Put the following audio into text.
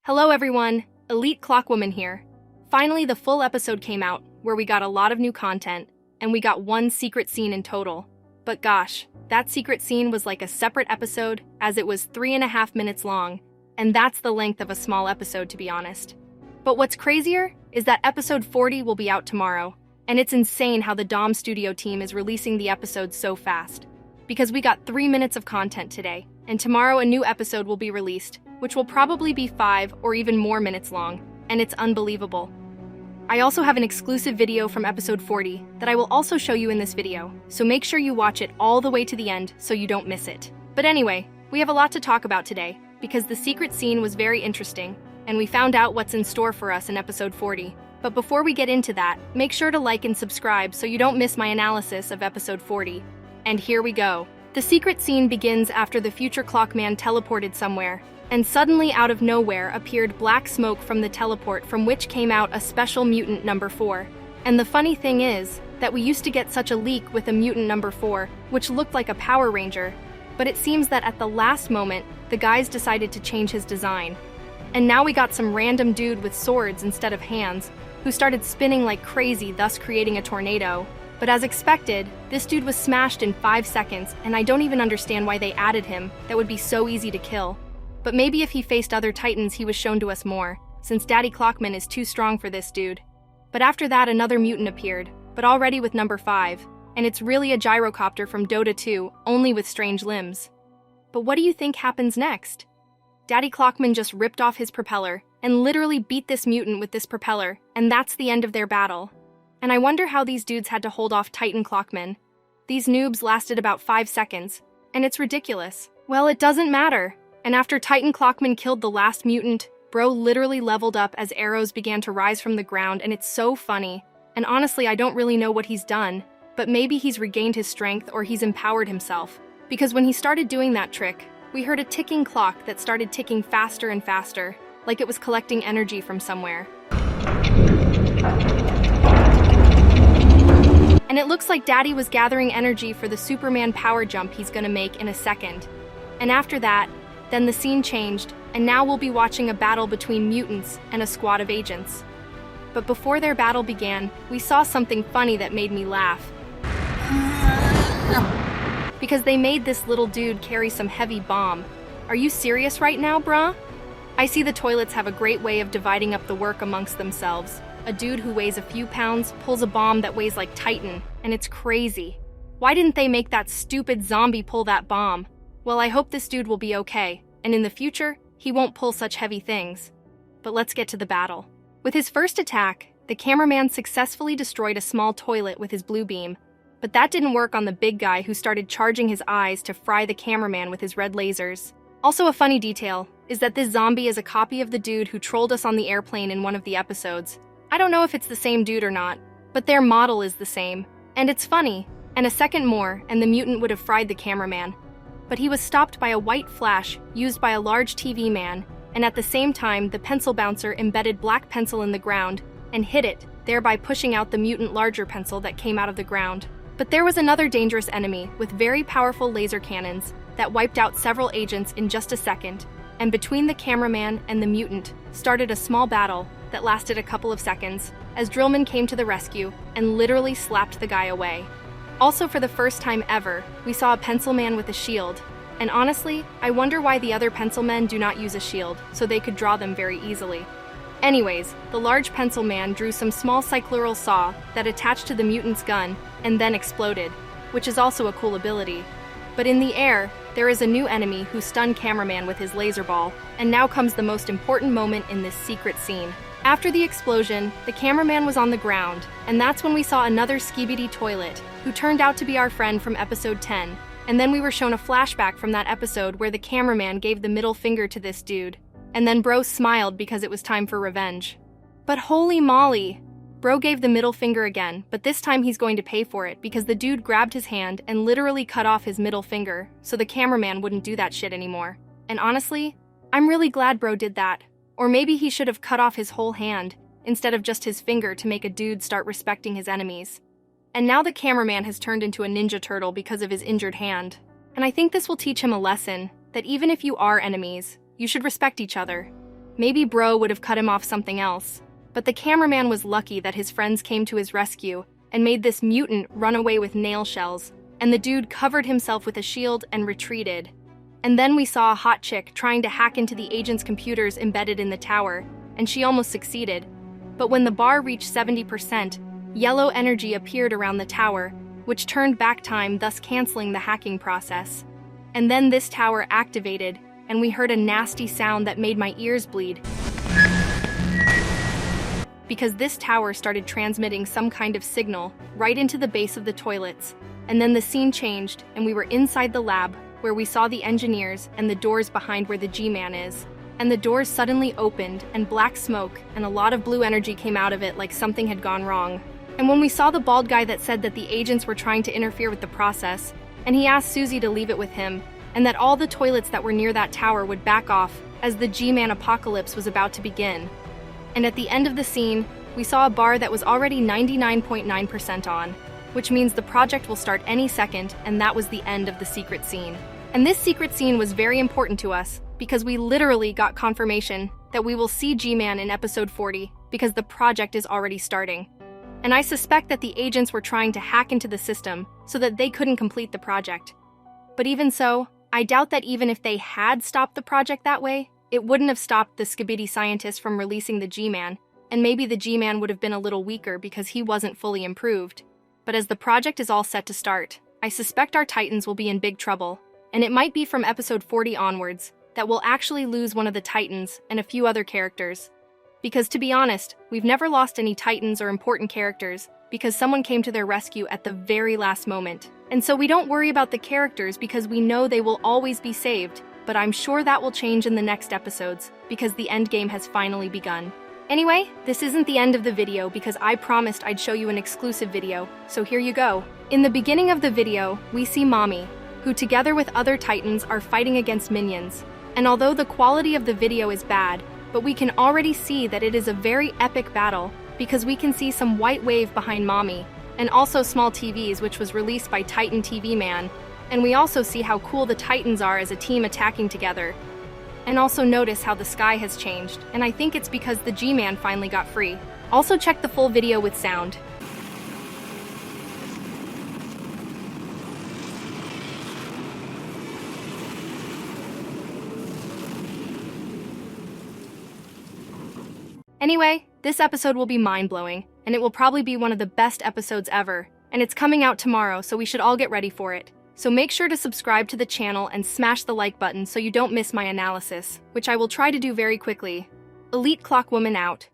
Hello everyone, Elite Clockwoman here. Finally, the full episode came out, where we got a lot of new content, and we got one secret scene in total. But gosh, that secret scene was like a separate episode, as it was 3.5 minutes long, and that's the length of a small episode, to be honest. But what's crazier is that episode 40 will be out tomorrow, and it's insane how the domstudio team is releasing the episodes so fast. Because we got 3 minutes of content today, and tomorrow a new episode will be released, which will probably be 5 or even more minutes long, and it's unbelievable. I also have an exclusive video from episode 40 that I will also show you in this video, so make sure you watch it all the way to the end so you don't miss it. But anyway, we have a lot to talk about today, because the secret scene was very interesting, and we found out what's in store for us in episode 40. But before we get into that, make sure to like and subscribe so you don't miss my analysis of episode 40. And here we go. The secret scene begins after the future Clockman teleported somewhere, and suddenly out of nowhere appeared black smoke from the teleport, from which came out a special mutant number 4. And the funny thing is that we used to get such a leak with a mutant number 4, which looked like a Power Ranger, but it seems that at the last moment, the guys decided to change his design. And now we got some random dude with swords instead of hands, who started spinning like crazy, thus creating a tornado. But as expected, this dude was smashed in 5 seconds, and I don't even understand why they added him. That would be so easy to kill. But maybe if he faced other titans he was shown to us more, since Daddy Clockman is too strong for this dude. But after that another mutant appeared, but already with number 5, and it's really a gyrocopter from Dota 2, only with strange limbs. But what do you think happens next? Daddy Clockman just ripped off his propeller, and literally beat this mutant with this propeller, and that's the end of their battle. And I wonder how these dudes had to hold off Titan Clockman. These noobs lasted about 5 seconds, and it's ridiculous. Well, it doesn't matter. And after Titan Clockman killed the last mutant, bro literally leveled up as arrows began to rise from the ground, and it's so funny. And honestly, I don't really know what he's done, but maybe he's regained his strength or he's empowered himself. Because when he started doing that trick, we heard a ticking clock that started ticking faster and faster, like it was collecting energy from somewhere. And it looks like Daddy was gathering energy for the Superman power jump he's gonna make in a second. And after that, then the scene changed, and now we'll be watching a battle between mutants and a squad of agents. But before their battle began, we saw something funny that made me laugh. Because they made this little dude carry some heavy bomb. Are you serious right now, bruh? I see the toilets have a great way of dividing up the work amongst themselves. A dude who weighs a few pounds pulls a bomb that weighs like Titan, and it's crazy. Why didn't they make that stupid zombie pull that bomb? Well, I hope this dude will be okay, and in the future, he won't pull such heavy things. But let's get to the battle. With his first attack, the cameraman successfully destroyed a small toilet with his blue beam, but that didn't work on the big guy who started charging his eyes to fry the cameraman with his red lasers. Also, a funny detail is that this zombie is a copy of the dude who trolled us on the airplane in one of the episodes. I don't know if it's the same dude or not, but their model is the same. And it's funny, and a second more and the mutant would have fried the cameraman. But he was stopped by a white flash used by a large TV man, and at the same time the pencil bouncer embedded black pencil in the ground and hit it, thereby pushing out the mutant larger pencil that came out of the ground. But there was another dangerous enemy with very powerful laser cannons that wiped out several agents in just a second, and between the cameraman and the mutant started a small battle that lasted a couple of seconds, as Drillman came to the rescue and literally slapped the guy away. Also, for the first time ever, we saw a pencil man with a shield, and honestly, I wonder why the other pencil men do not use a shield, so they could draw them very easily. Anyways, the large pencil man drew some small cyclural saw that attached to the mutant's gun and then exploded, which is also a cool ability. But in the air, there is a new enemy who stunned cameraman with his laser ball, and now comes the most important moment in this secret scene. After the explosion, the cameraman was on the ground, and that's when we saw another SKIBIDI toilet, who turned out to be our friend from episode 10, and then we were shown a flashback from that episode where the cameraman gave the middle finger to this dude, and then bro smiled because it was time for revenge. But holy moly! Bro gave the middle finger again, but this time he's going to pay for it because the dude grabbed his hand and literally cut off his middle finger, so the cameraman wouldn't do that shit anymore. And honestly, I'm really glad bro did that. Or maybe he should have cut off his whole hand, instead of just his finger, to make a dude start respecting his enemies. And now the cameraman has turned into a ninja turtle because of his injured hand. And I think this will teach him a lesson, that even if you are enemies, you should respect each other. Maybe Bro would have cut him off something else. But the cameraman was lucky that his friends came to his rescue and made this mutant run away with nail shells, and the dude covered himself with a shield and retreated. And then we saw a hot chick trying to hack into the agent's computers embedded in the tower, and she almost succeeded. But when the bar reached 70%, yellow energy appeared around the tower, which turned back time, thus canceling the hacking process. And then this tower activated, and we heard a nasty sound that made my ears bleed. Because this tower started transmitting some kind of signal right into the base of the toilets. And then the scene changed, and we were inside the lab, where we saw the engineers and the doors behind where the G-Man is. And the doors suddenly opened, and black smoke and a lot of blue energy came out of it like something had gone wrong. And when we saw the bald guy that said that the agents were trying to interfere with the process, and he asked Susie to leave it with him, and that all the toilets that were near that tower would back off as the G-Man apocalypse was about to begin. And at the end of the scene, we saw a bar that was already 99.9% on, which means the project will start any second, and that was the end of the secret scene. And this secret scene was very important to us, because we literally got confirmation that we will see G-Man in episode 40, because the project is already starting. And I suspect that the agents were trying to hack into the system so that they couldn't complete the project. But even so, I doubt that even if they had stopped the project that way, it wouldn't have stopped the SKIBIDI scientists from releasing the G-Man, and maybe the G-Man would have been a little weaker because he wasn't fully improved. But as the project is all set to start, I suspect our Titans will be in big trouble, and it might be from episode 40 onwards that we'll actually lose one of the Titans and a few other characters. Because to be honest, we've never lost any Titans or important characters because someone came to their rescue at the very last moment. And so we don't worry about the characters because we know they will always be saved, but I'm sure that will change in the next episodes because the endgame has finally begun. Anyway, this isn't the end of the video because I promised I'd show you an exclusive video, so here you go. In the beginning of the video, we see Mommy, who together with other Titans are fighting against minions. And although the quality of the video is bad, but we can already see that it is a very epic battle because we can see some white wave behind Mommy, and also small TVs, which was released by Titan TV Man. And we also see how cool the Titans are as a team attacking together. And also notice how the sky has changed, and I think it's because the G-Man finally got free. Also check the full video with sound. Anyway, this episode will be mind-blowing, and it will probably be one of the best episodes ever, and it's coming out tomorrow, so we should all get ready for it. So make sure to subscribe to the channel and smash the like button so you don't miss my analysis, which I will try to do very quickly. Elite Clockwoman out.